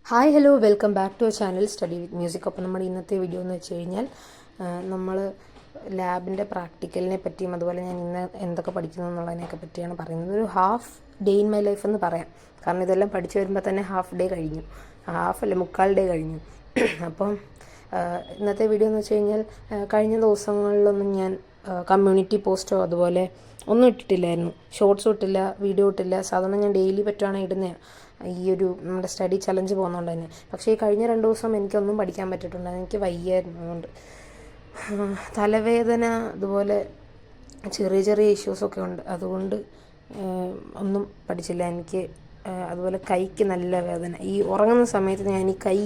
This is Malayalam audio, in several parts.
Hi hello welcome back to channel study with music. അപ്പോൾ നമ്മുടെ ഇന്നത്തെ വീഡിയോ എന്ന് വെച്ച് കഴിഞ്ഞാൽ നമ്മൾ ലാബിൻ്റെ പ്രാക്ടിക്കലിനെ പറ്റിയും അതുപോലെ ഞാൻ ഇന്ന് എന്തൊക്കെ പഠിക്കുന്നു എന്നുള്ളതിനെയൊക്കെ പറ്റിയാണ് പറയുന്നത്. ഒരു half day in my life എന്ന് പറയാം. കാരണം ഇതെല്ലാം പഠിച്ചു വരുമ്പോൾ തന്നെ ഹാഫ് ഡേ കഴിഞ്ഞു, മുക്കാൽ ഡേ കഴിഞ്ഞു. അപ്പം ഇന്നത്തെ വീഡിയോ എന്ന് വെച്ച് കഴിഞ്ഞാൽ കഴിഞ്ഞ ദിവസങ്ങളിലൊന്നും ഞാൻ കമ്മ്യൂണിറ്റി പോസ്റ്റോ അതുപോലെ ഒന്നും ഇട്ടിട്ടില്ലായിരുന്നു. ഷോർട്സും ഇട്ടില്ല, വീഡിയോ ഇട്ടില്ല. സാധാരണ ഞാൻ ഡെയിലി പറ്റുവാണെങ്കിൽ ഇടുന്നതാണ്, ഈ ഒരു നമ്മുടെ സ്റ്റഡി ചലഞ്ച് പോകുന്നതുകൊണ്ട് തന്നെ. പക്ഷേ ഈ കഴിഞ്ഞ 2 ദിവസം എനിക്കൊന്നും പഠിക്കാൻ പറ്റിയിട്ടുണ്ട്. എനിക്ക് വയ്യായിരുന്നു. അതുകൊണ്ട് തലവേദന അതുപോലെ ചെറിയ ചെറിയ ഇഷ്യൂസൊക്കെ ഉണ്ട്. അതുകൊണ്ട് ഒന്നും പഠിച്ചില്ല. എനിക്ക് അതുപോലെ കൈക്ക് നല്ല വേദന. ഈ ഉറങ്ങുന്ന സമയത്ത് ഞാൻ ഈ കൈ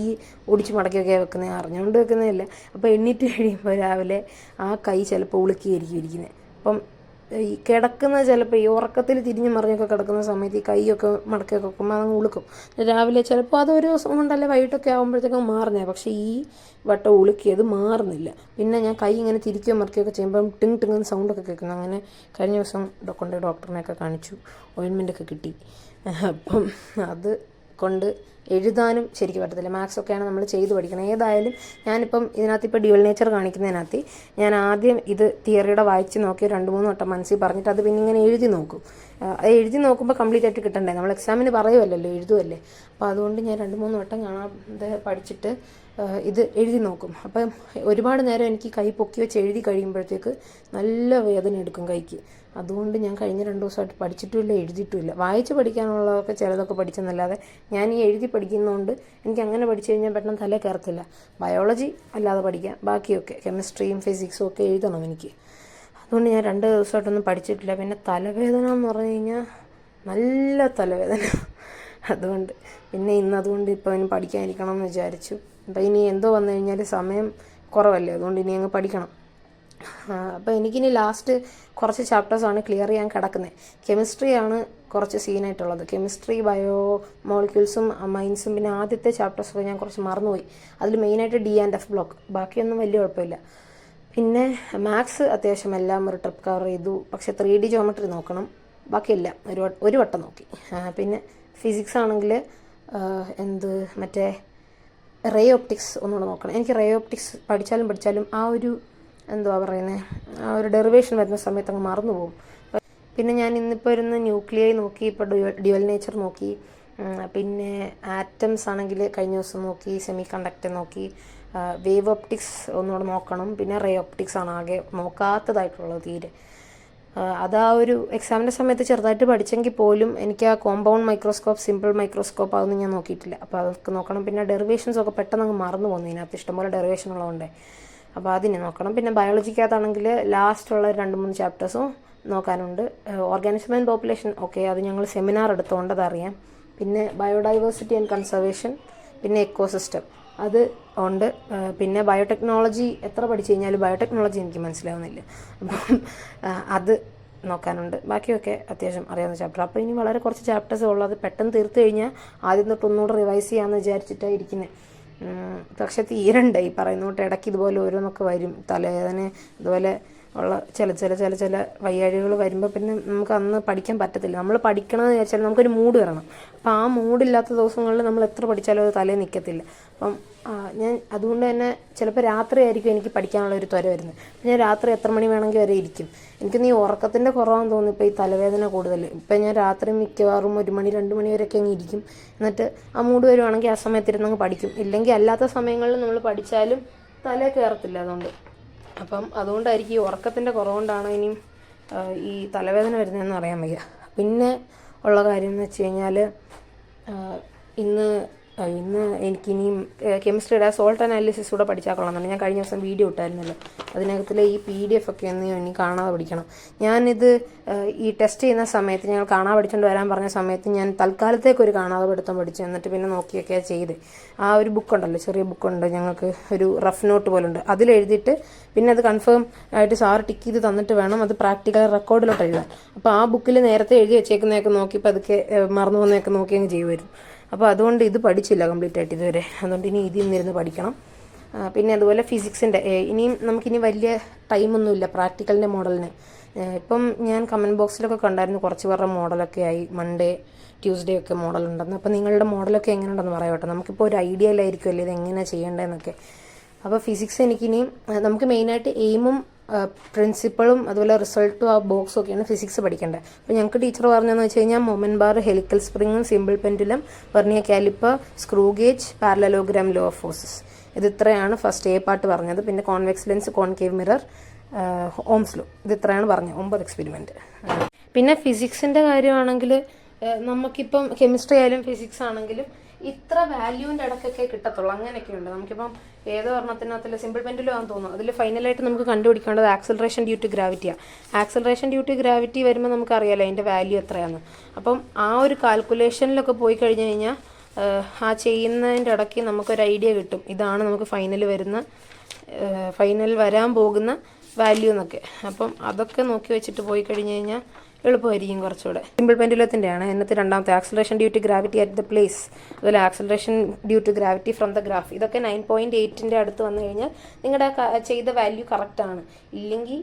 ഒടിച്ച് മടക്കിയൊക്കെ വെക്കുന്നത്, അറിഞ്ഞുകൊണ്ട് വെക്കുന്നതല്ല. അപ്പോൾ എണ്ണീറ്റ് കഴിയുമ്പോൾ രാവിലെ ആ കൈ ചിലപ്പോൾ ഉളുക്കിയായിരിക്കും ഇരിക്കുന്നത്. അപ്പം ഈ കിടക്കുന്ന ചിലപ്പോൾ ഈ ഉറക്കത്തിൽ തിരിഞ്ഞ് മറിഞ്ഞൊക്കെ കിടക്കുന്ന സമയത്ത് ഈ കൈയൊക്കെ മടക്കിയൊക്കെ വെക്കുമ്പോൾ അതങ്ങ് ഉളുക്കും. രാവിലെ ചിലപ്പോൾ അത് ഒരു ദിവസം കൊണ്ടല്ലേ വൈകിട്ടൊക്കെ ആകുമ്പോഴത്തേക്കും മാറുന്നേ. പക്ഷേ ഈ വട്ടം ഉളുക്കിയത് മാറുന്നില്ല. പിന്നെ ഞാൻ കൈ ഇങ്ങനെ തിരിക്കുകയോ മറിക്കുകയൊക്കെ ചെയ്യുമ്പം ടിങ് ടിങ്ങുന്ന സൗണ്ടൊക്കെ കേൾക്കുന്നു. അങ്ങനെ കഴിഞ്ഞ ദിവസം ഡോക്ടറിനെയൊക്കെ കാണിച്ചു, ഓയിൻമെൻറ്റൊക്കെ കിട്ടി. അപ്പം അത് കൊണ്ട് എഴുതാനും ശരിക്കും പറ്റത്തില്ല. മാത്സൊക്കെയാണ് നമ്മൾ ചെയ്ത് പഠിക്കണം. ഏതായാലും ഞാനിപ്പം ഇതിനകത്ത് ഇപ്പോൾ ഡ്യുവൽ നേച്ചർ കാണിക്കുന്നതിനകത്ത് ഞാൻ ആദ്യം ഇത് തിയറിയുടെ വായിച്ച് നോക്കി 2-3 വട്ടം മനസ്സിൽ പറഞ്ഞിട്ട് അത് പിന്നെ ഇങ്ങനെ എഴുതി നോക്കും. അത് എഴുതി നോക്കുമ്പോൾ കംപ്ലീറ്റ് ആയിട്ട് കിട്ടണ്ടേ, നമ്മൾ എക്സാമിന് പറയുമല്ലോ, എഴുതുമല്ലേ. അപ്പോൾ അതുകൊണ്ട് ഞാൻ 2-3 വട്ടം കാണാതെ പഠിച്ചിട്ട് ഇത് എഴുതി നോക്കും. അപ്പം ഒരുപാട് നേരം എനിക്ക് കൈ പൊക്കി വെച്ച് എഴുതി കഴിയുമ്പോഴത്തേക്ക് നല്ല വേദന എടുക്കും കൈക്ക്. അതുകൊണ്ട് ഞാൻ കഴിഞ്ഞ 2 ദിവസമായിട്ട് പഠിച്ചിട്ടുമില്ല, എഴുതിയിട്ടുമില്ല. വായിച്ച് പഠിക്കാനുള്ളതൊക്കെ ചിലതൊക്കെ പഠിച്ചെന്നല്ലാതെ ഞാൻ ഈ എഴുതി പഠിക്കുന്നതുകൊണ്ട് എനിക്ക് അങ്ങനെ പഠിച്ചു കഴിഞ്ഞാൽ പെട്ടെന്ന് തലേ കയറത്തില്ല. ബയോളജി അല്ലാതെ പഠിക്കാം, ബാക്കിയൊക്കെ കെമിസ്ട്രിയും ഫിസിക്സും ഒക്കെ എഴുതണം എനിക്ക്. അതുകൊണ്ട് ഞാൻ 2 ദിവസമായിട്ടൊന്നും പഠിച്ചിട്ടില്ല. പിന്നെ തലവേദന എന്ന് പറഞ്ഞു കഴിഞ്ഞാൽ നല്ല തലവേദന. അതുകൊണ്ട് പിന്നെ അതുകൊണ്ട് ഇപ്പോൾ ഇനി പഠിക്കാനിരിക്കണം എന്ന് വിചാരിച്ചു. അപ്പോൾ ഇനി എന്തോ വന്നു കഴിഞ്ഞാൽ സമയം കുറവല്ലേ, അതുകൊണ്ട് ഇനി അങ്ങ് പഠിക്കണം. അപ്പോൾ എനിക്കിനി ലാസ്റ്റ് കുറച്ച് ചാപ്റ്റേഴ്സാണ് ക്ലിയർ ചെയ്യാൻ കിടക്കുന്നത്. കെമിസ്ട്രിയാണ് കുറച്ച് സീനായിട്ടുള്ളത്. കെമിസ്ട്രി, ബയോ മോളിക്യൂൾസും മൈൻസും പിന്നെ ആദ്യത്തെ ചാപ്റ്റേഴ്സൊക്കെ ഞാൻ കുറച്ച് മറന്നുപോയി. അതിൽ മെയിനായിട്ട് ഡി ആൻഡ് എഫ് ബ്ലോക്ക്, ബാക്കിയൊന്നും വലിയ കുഴപ്പമില്ല. പിന്നെ മാത്സ് അത്യാവശ്യം എല്ലാം ഒരു ട്രിപ്പ് കവർ ചെയ്തു. പക്ഷേ 3D ജോമെട്രി നോക്കണം, ബാക്കിയെല്ലാം ഒരു വട്ടം നോക്കി. പിന്നെ ഫിസിക്സ് ആണെങ്കിൽ മറ്റേ റേ ഓപ്റ്റിക്സ് ഒന്നുകൂടെ നോക്കണം. എനിക്ക് റേ ഓപ്റ്റിക്സ് പഠിച്ചാലും ആ ഒരു എന്തുവാ പറയുന്നത്, ആ ഒരു ഡെറിവേഷൻ വരുന്ന സമയത്ത് അങ്ങ് മറന്നു പോകും. പിന്നെ ഞാൻ ഇന്നിപ്പോൾ ഇരുന്ന് ന്യൂക്ലിയൈ നോക്കി, ഇപ്പോൾ ഡ്യുവൽ നേച്ചർ നോക്കി. പിന്നെ ആറ്റംസ് ആണെങ്കിൽ കഴിഞ്ഞ ദിവസം നോക്കി, സെമി കണ്ടക്ടർ നോക്കി. വേവ് ഓപ്റ്റിക്സ് ഒന്നുകൂടെ നോക്കണം. പിന്നെ റേ ഓപ്റ്റിക്സ് ആണ് ആകെ നോക്കാത്തതായിട്ടുള്ളത് തീരെ. അത് ആ ഒരു എക്സാമിൻ്റെ സമയത്ത് ചെറുതായിട്ട് പഠിച്ചെങ്കിൽ പോലും എനിക്ക് ആ കോമ്പൗണ്ട് മൈക്രോസ്കോപ്പ്, സിമ്പിൾ മൈക്രോസ്കോപ്പ് അതൊന്നും ഞാൻ നോക്കിയിട്ടില്ല. അപ്പോൾ അതൊക്കെ നോക്കണം. പിന്നെ ഡെറിവേഷൻസൊക്കെ പെട്ടെന്ന് അങ്ങ് മറന്നു പോകുന്നു, ഇതിനകത്ത് ഇഷ്ടംപോലെ ഡെറിവേഷൻ ഉള്ളതുകൊണ്ട്. അപ്പോൾ അതിനെ നോക്കണം. പിന്നെ ബയോളജിക്കകത്താണെങ്കിൽ ലാസ്റ്റുള്ള 2-3 ചാപ്റ്റേഴ്സും നോക്കാനുണ്ട്. ഓർഗാനിസം ആൻഡ് പോപ്പുലേഷൻ ഓക്കെ, അത് ഞങ്ങൾ സെമിനാർ എടുത്തുകൊണ്ട് അതറിയാം. പിന്നെ ബയോഡൈവേഴ്സിറ്റി ആൻഡ് കൺസർവേഷൻ, പിന്നെ എക്കോസിസ്റ്റം അത് ഉണ്ട്. പിന്നെ ബയോടെക്നോളജി എത്ര പഠിച്ചു കഴിഞ്ഞാലും ബയോടെക്നോളജി എനിക്ക് മനസ്സിലാവുന്നില്ല. അപ്പം അത് നോക്കാനുണ്ട്. ബാക്കിയൊക്കെ അത്യാവശ്യം അറിയാവുന്ന ചാപ്റ്റർ. അപ്പോൾ ഇനി വളരെ കുറച്ച് ചാപ്റ്റേഴ്സ് ഉള്ളത്. പെട്ടെന്ന് തീർത്ത് കഴിഞ്ഞാൽ ആദ്യം തൊട്ട് ഒന്നുകൂടെ റിവൈസ് ചെയ്യാമെന്ന് വിചാരിച്ചിട്ടാണ് ഇരിക്കുന്നത്. പക്ഷെ തീരണ്ട, ഈ പറയുന്ന തൊട്ട് ഇടയ്ക്ക് ഇതുപോലെ ഓരോന്നൊക്കെ വരും. തലവേദന അതുപോലെ ഉള്ള ചില വയ്യാഴികൾ വരുമ്പോൾ പിന്നെ നമുക്ക് അന്ന് പഠിക്കാൻ പറ്റത്തില്ല. നമ്മൾ പഠിക്കണമെന്ന് വിചാരിച്ചാൽ നമുക്കൊരു മൂഡ് വരണം. അപ്പോൾ ആ മൂഡില്ലാത്ത ദിവസങ്ങളിൽ നമ്മൾ എത്ര പഠിച്ചാലും അത് തലയിൽ നിൽക്കത്തില്ല. അപ്പം ഞാൻ അതുകൊണ്ട് തന്നെ ചിലപ്പോൾ രാത്രി ആയിരിക്കും എനിക്ക് പഠിക്കാനുള്ള ഒരു ത്വര വരുന്നത്. ഞാൻ രാത്രി എത്ര മണി വേണമെങ്കിൽ വരെ ഇരിക്കും. എനിക്ക് നീ ഉറക്കത്തിൻ്റെ കുറവാന്ന് തോന്നുന്നു ഇപ്പോൾ ഈ തലവേദന കൂടുതൽ. ഇപ്പം ഞാൻ രാത്രി മിക്കവാറും 1 മണി 2 മണി വരെയൊക്കെ അങ്ങ് ഇരിക്കും. എന്നിട്ട് ആ മൂഡ് വരുവാണെങ്കിൽ ആ സമയത്തിരുന്നങ്ങ് പഠിക്കും. ഇല്ലെങ്കിൽ അല്ലാത്ത സമയങ്ങളിൽ നമ്മൾ പഠിച്ചാലും തലയിൽ കയറത്തില്ല. അതുകൊണ്ടായിരിക്കും ഈ ഉറക്കത്തിൻ്റെ കുറവുകൊണ്ടാണ് ഇനിയും ഈ തലവേദന വരുന്നതെന്ന് അറിയാൻ വയ്യ. പിന്നെ ഉള്ള കാര്യം എന്ന് വെച്ച് കഴിഞ്ഞാൽ ഇന്ന് എനിക്കിനിയും കെമിസ്ട്രിയുടെ സോൾട്ട് അനാലിസിസ് കൂടെ പഠിച്ചാൽ കൊള്ളാമെന്നുണ്ട്. ഞാൻ കഴിഞ്ഞ ദിവസം വീഡിയോ ഇട്ടായിരുന്നല്ലോ, അതിനകത്തിലെ ഈ PDF ഒക്കെ ഒന്ന് ഇനി കാണാതെ പഠിക്കണം. ഞാനിത് ഈ ടെസ്റ്റ് ചെയ്യുന്ന സമയത്ത് ഞങ്ങൾ കാണാതെ പഠിച്ചുകൊണ്ട് വരാൻ പറഞ്ഞ സമയത്ത് ഞാൻ തൽക്കാലത്തേക്കൊരു കാണാതെ പഠിത്തം പഠിച്ചു. എന്നിട്ട് പിന്നെ നോക്കിയൊക്കെയാണ് ചെയ്ത്. ആ ഒരു ബുക്കുണ്ടല്ലോ, ചെറിയ ബുക്കുണ്ട് ഞങ്ങൾക്ക്, ഒരു റഫ് നോട്ട് പോലെ ഉണ്ട്. അതിലെഴുതിയിട്ട് പിന്നെ അത് കൺഫേം ആയിട്ട് സാറ് ടിക്ക് ചെയ്ത് തന്നിട്ട് വേണം അത് പ്രാക്ടിക്കൽ റെക്കോർഡിലോട്ട് എഴുതാൻ. അപ്പോൾ ആ ബുക്കിൽ നേരത്തെ എഴുതി വെച്ചേക്കുന്നതൊക്കെ നോക്കി അതൊക്കെ മറന്നു പോകുന്നതൊക്കെ നോക്കി അങ്ങ് ചെയ്യുമായിരുന്നു. അപ്പോൾ അതുകൊണ്ട് ഇത് പഠിച്ചില്ല കംപ്ലീറ്റ് ആയിട്ട് ഇതുവരെ. അതുകൊണ്ട് ഇനി ഇതിൽ നിന്നിരുന്ന് പഠിക്കണം. പിന്നെ അതുപോലെ ഫിസിക്സിൻ്റെ നമുക്കിനി വലിയ ടൈമൊന്നുമില്ല പ്രാക്ടിക്കലിൻ്റെ മോഡലിന്. ഇപ്പം ഞാൻ കമൻറ്റ് ബോക്സിലൊക്കെ കണ്ടായിരുന്നു കുറച്ച് പേരുടെ മോഡലൊക്കെ ആയി. മൺഡേ ട്യൂസ്ഡേ ഒക്കെ മോഡലുണ്ടെന്ന്. അപ്പോൾ നിങ്ങളുടെ മോഡലൊക്കെ എങ്ങനെയുണ്ടെന്ന് പറയാം കേട്ടോ. നമുക്കിപ്പോൾ ഒരു ഐഡിയയിലായിരിക്കുമല്ലേ ഇത് എങ്ങനെയാണ് ചെയ്യേണ്ടതെന്നൊക്കെ. അപ്പോൾ ഫിസിക്സ് എനിക്കിനിയും നമുക്ക് മെയിനായിട്ട് എയിമും പ്രിൻസിപ്പളും അതുപോലെ റിസൾട്ടും ആ ബോക്സും ഒക്കെയാണ് ഫിസിക്സ് പഠിക്കേണ്ടത്. അപ്പോൾ ഞങ്ങൾക്ക് ടീച്ചർ പറഞ്ഞതെന്ന് വെച്ച് കഴിഞ്ഞാൽ മൊമെന്റ് ബാർ, ഹെലിക്കൽ സ്പ്രിങ്ങും, simple pendulum, vernier calliper, screw gauge, parallelogram, law of forces, ഇത് ഇത്രയാണ് ഫസ്റ്റ് എ പാർട്ട് പറഞ്ഞത്. പിന്നെ convex lens, concave mirror, Ohm's law, ഇത് ഇത്രയാണ് പറഞ്ഞത് 9 എക്സ്പെരിമെൻറ്റ്. പിന്നെ ഫിസിക്സിൻ്റെ കാര്യമാണെങ്കിൽ നമുക്കിപ്പം കെമിസ്ട്രി ആയാലും ഫിസിക്സ് ആണെങ്കിലും ഇത്ര വാല്യൂവിൻ്റെ ഇടയ്ക്കൊക്കെ കിട്ടത്തുള്ളൂ, അങ്ങനെയൊക്കെ ഉണ്ട്. നമുക്കിപ്പം ഏതോ ഒരെണ്ണത്തിനകത്തിൽ സിമ്പിൾ പെൻഡുലം ആണെന്ന് തോന്നുന്നു, അതിൽ ഫൈനലായിട്ട് നമുക്ക് കണ്ടുപിടിക്കേണ്ടത് ആക്സലറേഷൻ ഡ്യൂ ടു ഗ്രാവിറ്റിയാണ്. ആക്സലറേഷൻ ഡ്യൂ ടു ഗ്രാവിറ്റി വരുമ്പോൾ നമുക്കറിയാലോ അതിൻ്റെ വാല്യൂ എത്രയാണ്. അപ്പം ആ ഒരു കാൽക്കുലേഷനിലൊക്കെ പോയി കഴിഞ്ഞ് കഴിഞ്ഞാൽ ആ ചെയ്യുന്നതിൻ്റെ ഇടയ്ക്ക് നമുക്കൊരു ഐഡിയ കിട്ടും, ഇതാണ് നമുക്ക് ഫൈനൽ വരാൻ പോകുന്ന വാല്യൂ എന്നൊക്കെ. അപ്പം അതൊക്കെ നോക്കി വെച്ചിട്ട് പോയി കഴിഞ്ഞ് കഴിഞ്ഞാൽ എളുപ്പമായിരിക്കും കുറച്ചുകൂടെ. സിമ്പിൾ പെൻഡുലത്തിൻ്റെയാണ്. എന്നിട്ട് രണ്ടാമത്തെ acceleration due to gravity at the place, അതുപോലെ acceleration due to gravity from the graph. ഇതൊക്കെ 9.8 അടുത്ത് വന്നു കഴിഞ്ഞാൽ നിങ്ങളുടെ ചെയ്ത വാല്യൂ കറക്റ്റാണ്. ഇല്ലെങ്കിൽ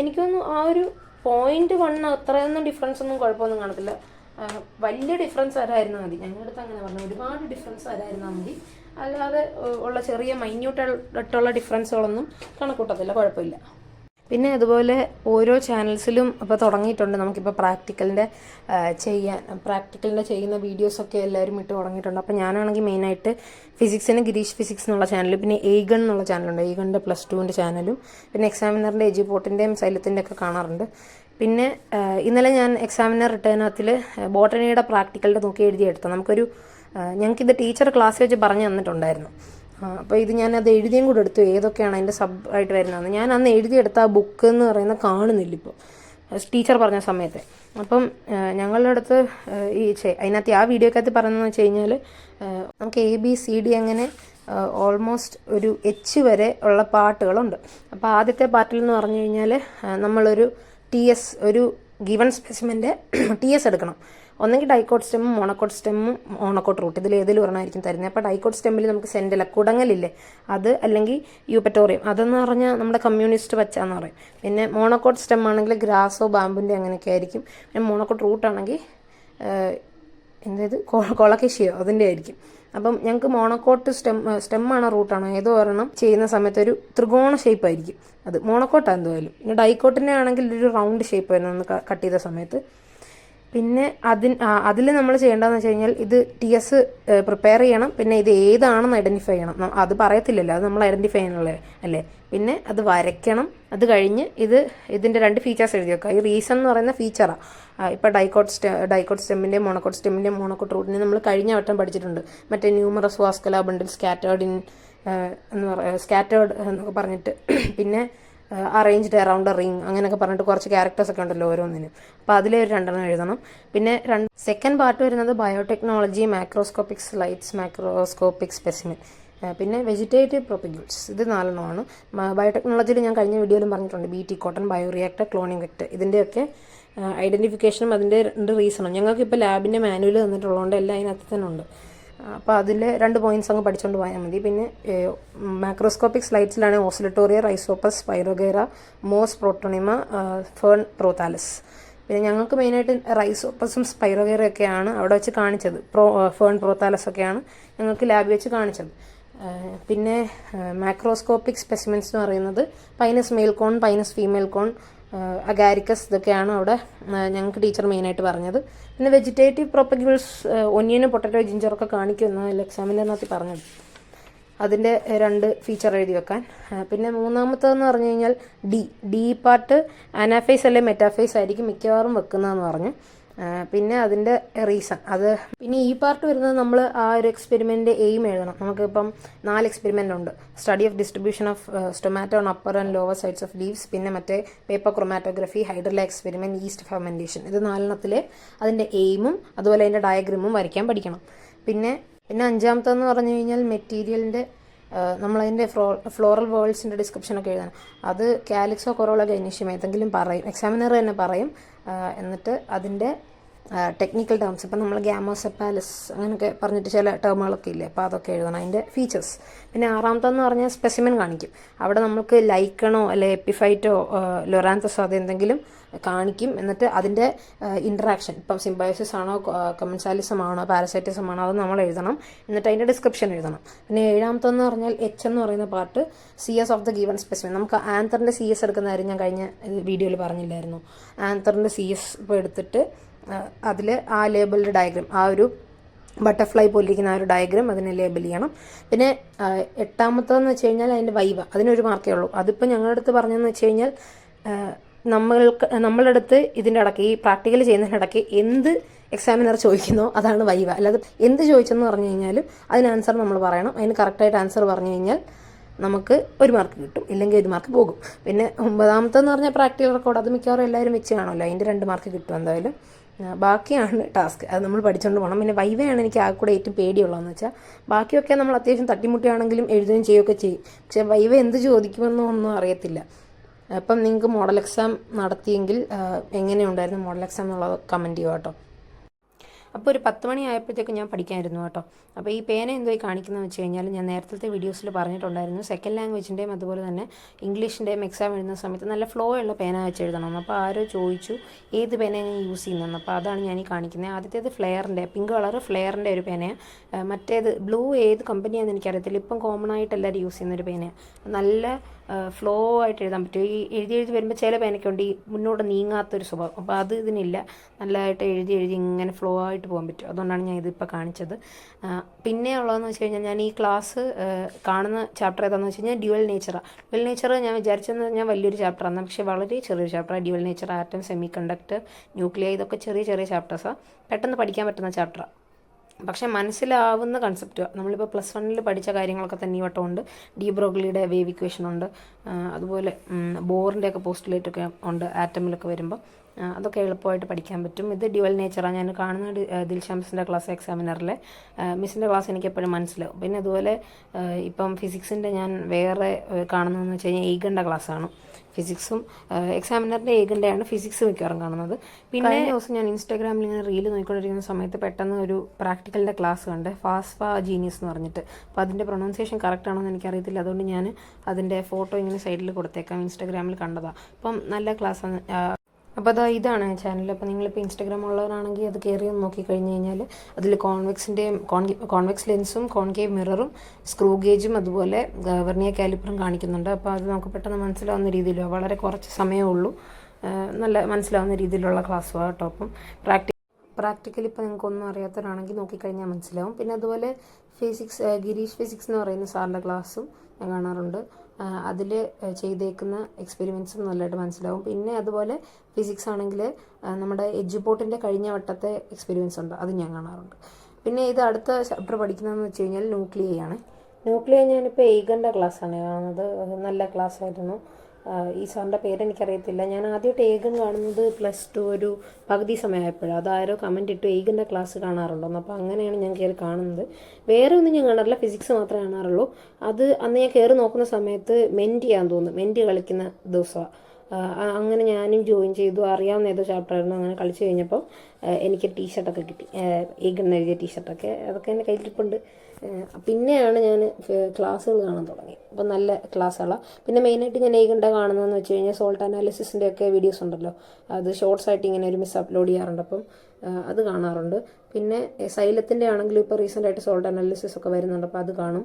എനിക്കൊന്നും ആ ഒരു 0.1 അത്രയൊന്നും ഡിഫറൻസ് ഒന്നും കുഴപ്പമൊന്നും കാണത്തില്ല. വലിയ ഡിഫറൻസ് വരായിരുന്നാൽ മതി. ഞങ്ങളുടെ അടുത്ത് അങ്ങനെ പറഞ്ഞു, ഒരുപാട് ഡിഫറൻസ് വരായിരുന്നാൽ മതി, അല്ലാതെ ഉള്ള ചെറിയ മൈന്യൂട്ടായിട്ടുള്ള ഡിഫറൻസുകളൊന്നും കണക്കൂട്ടത്തില്ല, കുഴപ്പമില്ല. പിന്നെ അതുപോലെ ഓരോ ചാനൽസിലും ഇപ്പോൾ തുടങ്ങിയിട്ടുണ്ട് നമുക്കിപ്പോൾ പ്രാക്ടിക്കലിൻ്റെ ചെയ്യുന്ന വീഡിയോസൊക്കെ എല്ലാവരും ഇട്ട് തുടങ്ങിയിട്ടുണ്ട്. അപ്പോൾ ഞാനാണെങ്കിൽ മെയിനായിട്ട് ഫിസിക്സിന് ഗിരീഷ് ഫിസിക്സ് എന്നുള്ള ചാനലും, പിന്നെ എയ്ഗൺ എന്നുള്ള ചാനലുണ്ട്, എയ്ഗണിൻ്റെ +2ൻ്റെ ചാനലും, പിന്നെ എക്സാമിനറിൻ്റെ എജുപോർട്ടിൻ്റെയും സൈലത്തിൻ്റെ ഒക്കെ കാണാറുണ്ട്. പിന്നെ ഇന്നലെ ഞാൻ എക്സാമിനർ റിട്ടേണത്തിൽ ബോട്ടണിയുടെ പ്രാക്ടിക്കലിൻ്റെ നോക്കി എഴുതിയെടുത്തു. ഞങ്ങൾക്കിത് ടീച്ചർ ക്ലാസ് വെച്ച് പറഞ്ഞു തന്നിട്ടുണ്ടായിരുന്നു. അപ്പോൾ ഇത് ഞാനത് എഴുതിയും കൂടെ എടുത്തു, ഏതൊക്കെയാണ് അതിൻ്റെ സബ് ആയിട്ട് വരുന്നതെന്ന്. ഞാൻ അന്ന് എഴുതിയെടുത്ത ആ ബുക്ക് എന്ന് പറയുന്നത് കാണുന്നില്ല ഇപ്പോൾ, ടീച്ചർ പറഞ്ഞ സമയത്ത്. അപ്പം ഞങ്ങളുടെ അടുത്ത് അതിനകത്ത് ആ വീഡിയോക്കകത്ത് പറയുന്നതെന്ന് വെച്ച് കഴിഞ്ഞാൽ നമുക്ക് ABCD അങ്ങനെ ഓൾമോസ്റ്റ് ഒരു H വരെ ഉള്ള പാർട്ടുകളുണ്ട്. അപ്പോൾ ആദ്യത്തെ പാർട്ടിൽ എന്ന് പറഞ്ഞു കഴിഞ്ഞാൽ നമ്മളൊരു TS, ഒരു ഗിവൺ സ്പെസിമെൻ്റെ TS എടുക്കണം. ഒന്നെങ്കിൽ ഡൈക്കോട്ട് സ്റ്റെമ്മും മോണോക്കോട്ട് റൂട്ട്, ഇതിൽ ഏതെങ്കിലും ഒരെണ്ണമായിരിക്കും തരുന്നത്. അപ്പോൾ ഡൈക്കോട്ട് സ്റ്റെമ്മിൽ നമുക്ക് സെൻറ്റില കുടങ്ങലില്ലേ അത്, അല്ലെങ്കിൽ യൂപ്പറ്റോറിയം, അതെന്ന് പറഞ്ഞാൽ നമ്മുടെ കമ്മ്യൂണിസ്റ്റ് പച്ചാന്ന് പറയും. പിന്നെ മോണോക്കോട്ട് സ്റ്റെം ആണെങ്കിൽ ഗ്രാസോ ബാമ്പുൻ്റെ അങ്ങനെയൊക്കെ ആയിരിക്കും. പിന്നെ മോണോക്കോട്ട് റൂട്ടാണെങ്കിൽ കൊളക്കേഷ്യോ അതിൻ്റെ ആയിരിക്കും. അപ്പം ഞങ്ങൾക്ക് മോണോക്കോട്ട് സ്റ്റെമ്മാണോ റൂട്ടാണോ ഏതോ ഒരെണ്ണം ചെയ്യുന്ന സമയത്ത് ഒരു ത്രികോണ ഷേപ്പ് ആയിരിക്കും, അത് മോണോക്കോട്ടാണ് എന്തായാലും. പിന്നെ ഡൈക്കോട്ടിൻ്റെ ആണെങ്കിൽ ഒരു റൗണ്ട് ഷേപ്പ് ആയിരുന്നു ഒന്ന് കട്ട് ചെയ്ത സമയത്ത്. പിന്നെ അതിൽ നമ്മൾ ചെയ്യേണ്ടതെന്ന് വെച്ച് കഴിഞ്ഞാൽ ഇത് TS പ്രിപ്പയർ ചെയ്യണം, പിന്നെ ഇത് ഏതാണെന്ന് ഐഡൻറ്റിഫൈ ചെയ്യണം. അത് പറയത്തില്ലല്ലോ, അത് നമ്മൾ ഐഡൻറ്റിഫൈ ചെയ്യാനുള്ളത് അല്ലേ. പിന്നെ അത് വരയ്ക്കണം. അത് കഴിഞ്ഞ് ഇതിൻ്റെ 2 ഫീച്ചേഴ്സ് എഴുതി വെക്കുക. ഈ റീസൺ എന്ന് പറയുന്ന ഫീച്ചറാണ്. ഇപ്പോൾ ഡൈക്കോട്ട് സ്റ്റെമ്മിൻ്റെയും മോണോക്കോട്ട് റൂട്ടിൻ്റെയും നമ്മൾ കഴിഞ്ഞ വട്ടം പഠിച്ചിട്ടുണ്ട്. മറ്റേ ന്യൂമറസ് വാസ്കുലർ ബണ്ടിൽ സ്കാറ്റേർഡ് എന്നൊക്കെ പറഞ്ഞിട്ട്, പിന്നെ അറേഞ്ച്ഡ് അറൗണ്ട് എ റിങ് അങ്ങനെയൊക്കെ പറഞ്ഞിട്ട് കുറച്ച് ക്യാരക്ടേഴ്സ് ഒക്കെ ഉണ്ടല്ലോ ഓരോന്നിനും. അപ്പോൾ അതിലെ ഒരു 2 എഴുതണം. പിന്നെ സെക്കൻഡ് പാർട്ട് വരുന്നത് biotechnology, macroscopic slides, macroscopic specimen, പിന്നെ വെജിറ്റേറ്റീവ് പ്രൊപ്പഗ്യൂൾസ്, ഇത് 4 ബയോടെക്നോളജിയിൽ ഞാൻ കഴിഞ്ഞ വീഡിയോയിലും പറഞ്ഞിട്ടുണ്ട്. BT cotton, bioreactor, cloning vector, ഇതിൻ്റെയൊക്കെ ഐഡൻറ്റിഫിക്കേഷനും അതിൻ്റെ 2 റീസണും ഞങ്ങൾക്കിപ്പോൾ ലാബിൻ്റെ മാനുവൽ തന്നിട്ടുള്ളതുകൊണ്ട് എല്ലാം അതിനകത്ത് തന്നെ ഉണ്ട്. അപ്പോൾ അതിൽ 2 പോയിൻറ്റ്സ് അങ്ങ് പഠിച്ചുകൊണ്ട് പോയാൽ മതി. പിന്നെ മാക്രോസ്കോപ്പിക് സ്ലൈഡ്സിലാണ് oscillatoria, rhizopus, spirogyra, moss protonema, fern prothallus. പിന്നെ ഞങ്ങൾക്ക് മെയിനായിട്ട് റൈസോപ്പസും സ്പൈറോഗൈറയൊക്കെയാണ് അവിടെ വെച്ച് കാണിച്ചത്. ഫേൺ പ്രോതാലസ് ഒക്കെയാണ് ഞങ്ങൾക്ക് ലാബിൽ വെച്ച് കാണിച്ചത്. പിന്നെ മാക്രോസ്കോപ്പിക് സ്പെസിമെൻസ് എന്ന് പറയുന്നത് പൈനസ് മെയിൽ കോൺ, പൈനസ് ഫീമെയിൽ കോൺ, അഗാരിക്കസ്, ഇതൊക്കെയാണ് അവിടെ ഞങ്ങൾക്ക് ടീച്ചർ മെയിനായിട്ട് പറഞ്ഞത്. പിന്നെ വെജിറ്റേറ്റീവ് പ്രൊപ്പഗ്യൂൾസ്, ഒനിയനും പൊട്ടറ്റോ ജിഞ്ചറൊക്കെ കാണിക്കുമെന്ന് എക്സാമിനറിനകത്ത് പറഞ്ഞത്. അതിൻ്റെ 2 ഫീച്ചർ എഴുതി വെക്കാൻ. പിന്നെ മൂന്നാമത്തതെന്ന് പറഞ്ഞു കഴിഞ്ഞാൽ ഡി പാർട്ട് അനാഫേസ് അല്ലെങ്കിൽ മെറ്റാഫേസ് ആയിരിക്കും മിക്കവാറും വെക്കുന്നതെന്ന് പറഞ്ഞു. പിന്നെ അതിൻ്റെ റീസൺ പിന്നെ ഈ പാർട്ട് വരുന്നത് നമ്മൾ ആ ഒരു എക്സ്പെരിമെൻ്റ് എയിം എഴുതണം. നമുക്കിപ്പം 4 എക്സ്പെരിമെൻ്റ് ഉണ്ട്. Study of distribution of stomata on upper and lower sides of leaves, പിന്നെ മറ്റേ paper chromatography, hydrilla experiment, yeast fermentation, ഇത് 4 അതിൻ്റെ എയിമും അതുപോലെ അതിൻ്റെ ഡയഗ്രാമും വരയ്ക്കാൻ പഠിക്കണം. പിന്നെ 5ാമത്തെന്ന് പറഞ്ഞു കഴിഞ്ഞാൽ മെറ്റീരിയലിൻ്റെ നമ്മളതിൻ്റെ ഫ്ലോറൽ വേൾഡ്സിൻ്റെ ഡിസ്ക്രിപ്ഷനൊക്കെ എഴുതണം. അത് കാലിക്സോ കൊറോള ഗൈനീഷ്യം ഏതെങ്കിലും പറയും, എക്സാമിനർ തന്നെ പറയും. എന്നിട്ട് അതിൻ്റെ ടെക്നിക്കൽ ടേംസ്. ഇപ്പം നമ്മൾ ഗ്യാമോസെപ്പാലസ് അങ്ങനെയൊക്കെ പറഞ്ഞിട്ട് ചില ടേമുകളൊക്കെ ഇല്ലേ, അപ്പോൾ അതൊക്കെ എഴുതണം, അതിൻ്റെ ഫീച്ചേഴ്സ്. പിന്നെ ആറാമത്തെന്ന് പറഞ്ഞാൽ സ്പെസിമെൻ കാണിക്കും. അവിടെ നമുക്ക് ലൈക്കണോ അല്ലെ എപ്പിഫൈറ്റോ ലൊറാന്തസോ അതെന്തെങ്കിലും കാണിക്കും. എന്നിട്ട് അതിൻ്റെ ഇൻട്രാക്ഷൻ, ഇപ്പം സിംബയോസിസ് ആണോ കമൻസാലിസം ആണോ പാരസൈറ്റിസം ആണോ അത് നമ്മൾ എഴുതണം. എന്നിട്ട് അതിൻ്റെ ഡിസ്ക്രിപ്ഷൻ എഴുതണം. പിന്നെ ഏഴാമത്തെന്ന് പറഞ്ഞാൽ എച്ച് എന്ന് പറയുന്ന part CS of the given specimen. നമുക്ക് ആന്തറിൻ്റെ CS എടുക്കുന്ന കാര്യം ഞാൻ കഴിഞ്ഞ വീഡിയോയിൽ പറഞ്ഞില്ലായിരുന്നു. ആന്തറിൻ്റെ CS ഇപ്പോൾ എടുത്തിട്ട് അതിൽ ആ ലേബിൾഡ് ഡയഗ്രാം, ആ ഒരു ബട്ടർഫ്ലൈ പോലിരിക്കുന്ന ആ ഒരു ഡയഗ്രാം അതിനെ ലേബിൾ ചെയ്യണം. പിന്നെ എട്ടാമത്തതെന്ന് വെച്ച് കഴിഞ്ഞാൽ അതിൻ്റെ വൈവ, അതിനൊരു മാർക്കേ ഉള്ളൂ. അതിപ്പോൾ ഞങ്ങളുടെ അടുത്ത് പറഞ്ഞതെന്ന് വെച്ച് കഴിഞ്ഞാൽ നമ്മളുടെ അടുത്ത് ഇതിൻ്റെ ഇടയ്ക്ക് ഈ പ്രാക്ടിക്കൽ ചെയ്യുന്നതിൻ്റെ ഇടയ്ക്ക് എന്ത് എക്സാമിനർ ചോദിക്കുന്നോ അതാണ് വൈവ. അല്ലാതെ എന്ത് ചോദിച്ചെന്ന് പറഞ്ഞു കഴിഞ്ഞാലും അതിന് ആൻസർ നമ്മൾ പറയണം. അതിന് കറക്റ്റായിട്ട് ആൻസർ പറഞ്ഞു കഴിഞ്ഞാൽ നമുക്ക് 1 മാർക്ക് കിട്ടും, ഇല്ലെങ്കിൽ 1 മാർക്ക് പോകും. പിന്നെ 9ാമത്തെന്ന് പറഞ്ഞാൽ പ്രാക്ടിക്കൽ റെക്കോർഡ്, അത് മിക്കവാറും എല്ലാവരും വെച്ച് കാണുമല്ലോ, അതിൻ്റെ 2 മാർക്ക് കിട്ടും എന്തായാലും. ബാക്കിയാണ് ടാസ്ക്, അത് നമ്മൾ പഠിച്ചുകൊണ്ട് പോകണം. പിന്നെ വൈവയാണ് എനിക്ക് ആ കൂടെ ഏറ്റവും പേടിയുള്ളതെന്ന് വെച്ചാൽ ബാക്കിയൊക്കെ നമ്മൾ അത്യാവശ്യം തട്ടിമുട്ടിയാണെങ്കിലും എഴുതുകയും ചെയ്യുകയൊക്കെ ചെയ്യും. പക്ഷേ വൈവ എന്ത് ചോദിക്കുമെന്നോ ഒന്നും അറിയത്തില്ല. അപ്പം നിങ്ങൾക്ക് മോഡൽ എക്സാം നടത്തിയെങ്കിൽ എങ്ങനെയുണ്ടായിരുന്നു മോഡൽ എക്സാം എന്നുള്ളത് കമൻറ്റ് ചെയ്യുക കേട്ടോ. അപ്പോൾ ഒരു 10 മണി ആയപ്പോഴത്തേക്കും ഞാൻ പഠിക്കാമായിരുന്നു കേട്ടോ. അപ്പോൾ ഈ പേന എന്തായി കാണിക്കുന്നതെന്ന് വെച്ച് കഴിഞ്ഞാൽ ഞാൻ നേരത്തെ വീഡിയോസിൽ പറഞ്ഞിട്ടുണ്ടായിരുന്നു, സെക്കൻഡ് ലാംഗ്വേജിൻ്റെയും അതുപോലെ തന്നെ ഇംഗ്ലീഷിൻ്റെയും എക്സാം എഴുതുന്ന സമയത്ത് നല്ല ഫ്ലോ ഉള്ള പേന വെച്ച് എഴുതണം. അപ്പോൾ ആരോ ചോദിച്ചു ഏത് പേനയാണ് യൂസ് ചെയ്യുന്നതെന്ന്. അപ്പോൾ അതാണ് ഞാൻ ഈ കാണിക്കുന്നത്. ആദ്യത്തേത് ഫ്ലെയറിൻ്റെ, പിങ്ക് കളർ ഫ്ലെയറിൻ്റെ ഒരു പേനയാണ്. മറ്റേത് ബ്ലൂ ഏത് കമ്പനിയാണെന്ന് എനിക്കറിയത്തില്ല, ഇപ്പം കോമൺ ആയിട്ട് എല്ലാവരും യൂസ് ചെയ്യുന്നൊരു പേനയാണ്. നല്ല ഫ്ലോ ആയിട്ട് എഴുതാൻ പറ്റും. ഈ എഴുതി വരുമ്പോൾ ചില പേനയ്ക്കുണ്ട് ഈ മുന്നോട്ട് നീങ്ങാത്തൊരു സ്വഭാവം, അപ്പോൾ അത് ഇതിനില്ല. നല്ലതായിട്ട് എഴുതി ഇങ്ങനെ ഫ്ലോ ആയിട്ട് പോകാൻ പറ്റും. അതുകൊണ്ടാണ് ഞാൻ ഇതിപ്പോൾ കാണിച്ചത്. പിന്നെ ഉള്ളതെന്ന് വെച്ച് കഴിഞ്ഞാൽ ഞാൻ ഈ ക്ലാസ് കാണുന്ന ചാപ്റ്റർ ഏതാണെന്ന് വെച്ച് കഴിഞ്ഞാൽ ഡ്യുവൽ നേച്ചറാണ്. ഡ്യുവൽ നേച്ചർ ഞാൻ വിചാരിച്ചെന്ന് ഞാൻ വലിയൊരു ചാപ്റ്ററാണ്, പക്ഷേ വളരെ ചെറിയൊരു ചാപ്റ്ററാണ്. Dual nature, atom, semiconductor, nuclear, ഇതൊക്കെ ചെറിയ ചെറിയ ചാപ്റ്റേഴ്സാണ്. പെട്ടെന്ന് പഠിക്കാൻ പറ്റുന്ന ചാപ്റ്ററാണ്, പക്ഷേ മനസ്സിലാവുന്ന കൺസെപ്റ്റ്. നമ്മളിപ്പോൾ +1 പഠിച്ച കാര്യങ്ങളൊക്കെ തന്നെ ഈ വട്ടമുണ്ട്. ഡി ബ്രോഗ്ലിയുടെ വേവ് ഇക്വേഷൻ ഉണ്ട്, അതുപോലെ ബോറിൻ്റെയൊക്കെ പോസ്റ്റുലേറ്റൊക്കെ ഉണ്ട് ആറ്റമിലൊക്കെ വരുമ്പോൾ. അതൊക്കെ എളുപ്പമായിട്ട് പഠിക്കാൻ പറ്റും. ഇത് ഡ്യുവൽ നേച്ചറാണ്. ഞാൻ കാണുന്ന ദിൽഷാ മിസ്സിൻ്റെ ക്ലാസ് എക്സാമിനറിലെ മിസ്സിൻ്റെ ക്ലാസ് എനിക്ക് എപ്പോഴും മനസ്സിലാവും. പിന്നെ അതുപോലെ ഇപ്പം ഫിസിക്സിൻ്റെ ഞാൻ വേറെ കാണുന്നതെന്ന് വെച്ച് കഴിഞ്ഞാൽ ഈഗൻ്റെ ക്ലാസ്സാണ്. ഫിസിക്സും എക്സാമിനറിൻ്റെ ഏകൻ്റെയാണ് ഫിസിക്സ് മിക്കവാറും കാണുന്നത്. പിന്നെ ദിവസം ഞാൻ ഇൻസ്റ്റാഗ്രാമിൽ ഇങ്ങനെ റീൽ നോക്കിക്കൊണ്ടിരിക്കുന്ന സമയത്ത് പെട്ടെന്ന് ഒരു പ്രാക്ടിക്കലിൻ്റെ ക്ലാസ് കണ്ട്, ഫാസ്ഫ ജീനിയസ് എന്ന് പറഞ്ഞിട്ട്. അപ്പോൾ അതിൻ്റെ പ്രൊണൗൺസിയേഷൻ കറക്റ്റ് ആണോ എന്ന് എനിക്കറിയത്തില്ല, അതുകൊണ്ട് ഞാൻ അതിൻ്റെ ഫോട്ടോ ഇങ്ങനെ സൈഡിൽ കൊടുത്തേക്കാം. ഇൻസ്റ്റാഗ്രാമിൽ കണ്ടതാണ്. അപ്പം നല്ല ക്ലാസ്സാണ്. അപ്പോൾ ഇതാണ് ചാനൽ. അപ്പോൾ നിങ്ങളിപ്പോൾ ഇൻസ്റ്റാഗ്രാം ഉള്ളവരാണെങ്കിൽ അത് കയറി ഒന്ന് നോക്കിക്കഴിഞ്ഞ് കഴിഞ്ഞാൽ അതിൽ കോൺവെക്സ് ലെൻസും കോൺകേവ് മിററും സ്ക്രൂ ഗേജും അതുപോലെ വെർനിയർ കാലിപ്പറും കാണിക്കുന്നുണ്ട്. അപ്പോൾ അത് നമുക്ക് പെട്ടെന്ന് മനസ്സിലാവുന്ന രീതിയിലോ വളരെ കുറച്ച് സമയമേ ഉള്ളൂ, നല്ല മനസ്സിലാവുന്ന രീതിയിലുള്ള ക്ലാസ്സുമാണ് കേട്ടോ. അപ്പം പ്രാക്ടിക്കലി ഇപ്പോൾ നിങ്ങൾക്കൊന്നും അറിയാത്തവരാണെങ്കിൽ നോക്കിക്കഴിഞ്ഞാൽ മനസ്സിലാവും. പിന്നെ അതുപോലെ ഗിരീഷ് ഫിസിക്സ് എന്ന് പറയുന്ന സാറിൻ്റെ ക്ലാസ്സും ഞാൻ കാണാറുണ്ട്. അതിൽ ചെയ്തേക്കുന്ന എക്സ്പെരിമെൻറ്റ്സും നല്ലതായിട്ട് മനസ്സിലാവും. പിന്നെ അതുപോലെ ഫിസിക്സ് ആണെങ്കിൽ നമ്മുടെ എഡ്ജുപോർട്ടിൻ്റെ കഴിഞ്ഞ വട്ടത്തെ എക്സ്പെരിമെൻറ്റ്സ് ഉണ്ട്, അത് ഞാൻ കാണാറുണ്ട്. പിന്നെ ഇത് അടുത്ത ചാപ്റ്റർ പഠിക്കുന്നതെന്ന് വെച്ച് കഴിഞ്ഞാൽ ന്യൂക്ലിയയാണ്. ഞാനിപ്പോൾ ഏകൻ്റെ ക്ലാസ്സാണ് കാണുന്നത്. നല്ല ക്ലാസ്സായിരുന്നു. ഈ സാറിൻ്റെ പേരെനിക്കറിയത്തില്ല. ഞാൻ ആദ്യമായിട്ട് ഏകൻ കാണുന്നത് +2 ഒരു പകുതി സമയമായപ്പോഴാണ്. അതാരോ കമൻറ്റ് ഇട്ടു ഏകൻ്റെ ക്ലാസ് കാണാറുണ്ടോന്ന്. അപ്പോൾ അങ്ങനെയാണ് ഞാൻ കയറി കാണുന്നത്. വേറെ ഒന്നും ഞാൻ കാണാറില്ല, ഫിസിക്സ് മാത്രമേ കാണാറുള്ളൂ. അത് അന്ന് ഞാൻ കയറി നോക്കുന്ന സമയത്ത് മെൻറ്റ് ചെയ്യാൻ തോന്നുന്നു, മെൻറ്റ് കളിക്കുന്ന ദിവസമാണ്. അങ്ങനെ ഞാനും ജോയിൻ ചെയ്തു. അറിയാവുന്ന ഏതോ ചാപ്റ്ററായിരുന്നു. അങ്ങനെ കളിച്ച് കഴിഞ്ഞപ്പോൾ എനിക്ക് ടീഷർട്ടൊക്കെ കിട്ടി, ഏകൻ എഴുതിയ ടീഷർട്ടൊക്കെ. അതൊക്കെ എൻ്റെ കയ്യിലിരിപ്പുണ്ട്. പിന്നെയാണ് ഞാൻ ക്ലാസ്സുകൾ കാണാൻ തുടങ്ങി. അപ്പോൾ നല്ല ക്ലാസ്സുകളാണ്. പിന്നെ മെയിനായിട്ട് ഞാൻ ഏകണ്ട കാണുന്നതെന്ന് വെച്ച് കഴിഞ്ഞാൽ സോൾട്ട് അനാലിസിസിൻ്റെ ഒക്കെ വീഡിയോസ് ഉണ്ടല്ലോ, അത് ഷോർട്സ് ആയിട്ട് ഇങ്ങനെ ഒരു മിസ് അപ്ലോഡ് ചെയ്യാറുണ്ട്. അപ്പം അത് കാണാറുണ്ട്. പിന്നെ സൈലത്തിൻ്റെ ആണെങ്കിലും ഇപ്പോൾ റീസെൻ്റായിട്ട് സോൾട്ട് അനാലിസിസ് ഒക്കെ വരുന്നുണ്ട്, അപ്പോൾ അത് കാണും.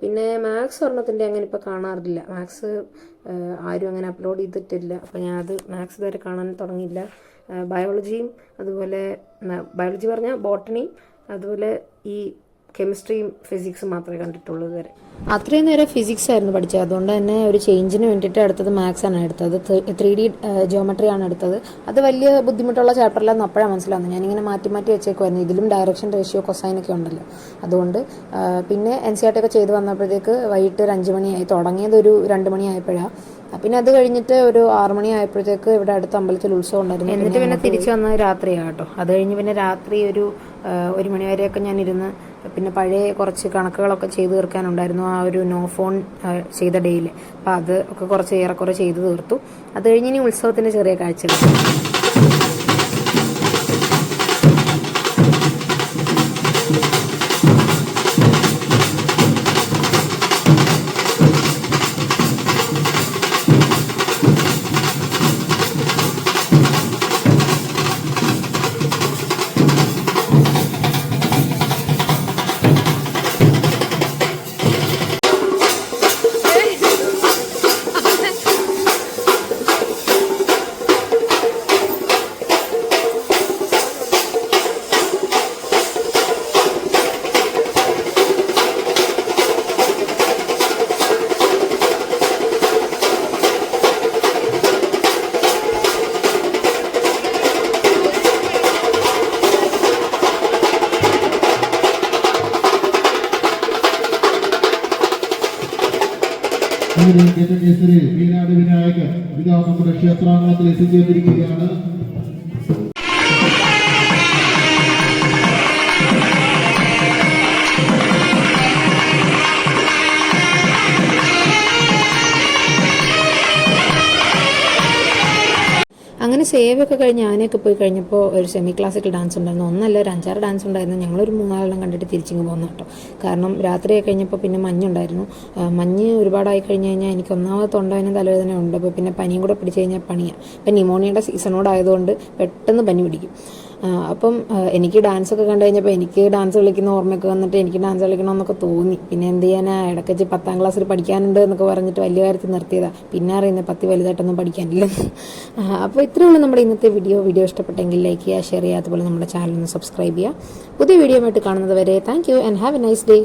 പിന്നെ മാത്സ് ഒരെണ്ണത്തിൻ്റെ അങ്ങനെ ഇപ്പോൾ കാണാറില്ല. മാത്സ് ആരും അങ്ങനെ അപ്ലോഡ് ചെയ്തിട്ടില്ല, അപ്പോൾ ഞാൻ അത് മാത്സ് ഇതുവരെ കാണാൻ തുടങ്ങിയില്ല. ബയോളജിയും അതുപോലെ ബയോളജി പറഞ്ഞാൽ ബോട്ടണിയും അതുപോലെ ഈ കെമിസ്ട്രിയും ഫിസിക്സും മാത്രമേ കണ്ടിട്ടുള്ളൂ ഇതുവരെ. അത്രയും നേരം ഫിസിക്സ് ആയിരുന്നു പഠിച്ചത്. അതുകൊണ്ട് തന്നെ ഒരു ചേഞ്ചിന് വേണ്ടിയിട്ട് അടുത്തത് മാത്സ് ആണ് എടുത്തത്. 3D ജിയോമെട്രി ആണ് എടുത്തത്. അത് വലിയ ബുദ്ധിമുട്ടുള്ള ചാപ്റ്ററിലാന്ന് അപ്പോഴാണ് മനസ്സിലാവുന്നത്. ഞാനിങ്ങനെ മാറ്റി വെച്ചേക്കുമായിരുന്നു. ഇതിലും ഡയറക്ഷൻ, റേഷ്യോ, കൊസൈനൊക്കെ ഉണ്ടല്ലോ. അതുകൊണ്ട് പിന്നെ NCERT ഒക്കെ ചെയ്ത് വന്നപ്പോഴത്തേക്ക് വൈകിട്ട് ഒരു 5 മണിയായി. തുടങ്ങിയത് ഒരു 2 മണിയായപ്പോഴാണ്. പിന്നെ അത് കഴിഞ്ഞിട്ട് ഒരു 6 മണി ആയപ്പോഴത്തേക്ക് ഇവിടെ അടുത്ത അമ്പലത്തിൽ ഉത്സവം ഉണ്ടായിരുന്നു. എന്നിട്ട് പിന്നെ തിരിച്ചു വന്നത് രാത്രിയാണ് കേട്ടോ. അത് കഴിഞ്ഞ് പിന്നെ രാത്രി ഒരു 1 മണി വരെയൊക്കെ ഞാനിരുന്ന് പിന്നെ പഴയ കുറച്ച് കണക്കുകളൊക്കെ ചെയ്ത് തീർക്കാനുണ്ടായിരുന്നു ആ ഒരു നോ ഫോൺ ചെയ്ത ഡേയിൽ. അപ്പോൾ അത് ഒക്കെ കുറച്ച് ഏറെക്കുറെ ചെയ്ത് തീർത്തു. അത് കഴിഞ്ഞ് ഇനി ഉത്സവത്തിൻ്റെ ചെറിയ കാഴ്ചകൾ. അങ്ങനെ കേസരി മീനാട് വിനായകൻ ഇതാ നമ്മുടെ ക്ഷേത്രാങ്കണത്തിൽ എത്തിച്ചേർന്നിരിക്കുകയാണ്. അങ്ങനെ സേവൊക്കെ കഴിഞ്ഞ് ആനയൊക്കെ പോയി കഴിഞ്ഞപ്പോൾ ഒരു സെമി ക്ലാസിക്കൽ ഡാൻസ് ഉണ്ടായിരുന്നു. ഒന്നല്ല, ഒരു 5-6 ഡാൻസ് ഉണ്ടായിരുന്നു. ഞങ്ങളൊരു 3-4 കണ്ടിട്ട് തിരിച്ചിങ്ങ് പോന്നു കേട്ടോ. കാരണം രാത്രിയായി കഴിഞ്ഞപ്പോൾ പിന്നെ മഞ്ഞുണ്ടായിരുന്നു. മഞ്ഞ് ഒരുപാടായി കഴിഞ്ഞ് കഴിഞ്ഞാൽ എനിക്ക് ഒന്നാമത് തൊണ്ടവേദന തലവേദന ഉണ്ട്. അപ്പോൾ പിന്നെ പനിയും കൂടെ പിടിച്ച് കഴിഞ്ഞാൽ പണിയാണ്. ഇപ്പം ന്യൂമോണിയയുടെ സീസണോടായതുകൊണ്ട് പെട്ടെന്ന് പനി പിടിക്കും. അപ്പം എനിക്ക് ഡാൻസൊക്കെ കണ്ടു കഴിഞ്ഞപ്പോൾ എനിക്ക് ഡാൻസ് കളിക്കുന്ന ഓർമ്മയൊക്കെ വന്നിട്ട് എനിക്ക് ഡാൻസ് കളിക്കണമെന്നൊക്കെ തോന്നി. പിന്നെ എന്ത് ചെയ്യാനാ, ഇടയ്ക്ക് 10ാം ക്ലാസ്സിൽ പഠിക്കാനുണ്ട് എന്നൊക്കെ പറഞ്ഞിട്ട് വലിയ കാര്യത്തിൽ നിർത്തിയതാണ്. പിന്നെ അറിയുന്നത് 10 വലുതായിട്ടൊന്നും പഠിക്കാനില്ല. അപ്പോൾ ഇത്രയേ ഉള്ളൂ നമ്മുടെ ഇന്നത്തെ വീഡിയോ ഇഷ്ടപ്പെട്ടെങ്കിൽ ലൈക്ക് ചെയ്യുക, ഷെയർ ചെയ്യുക, അതുപോലെ നമ്മുടെ ചാനൽ ഒന്ന് സബ്സ്ക്രൈബ് ചെയ്യുക. പുതിയ വീഡിയോ ആയിട്ട് കാണുന്നത് വരെ thank you and have A nice day.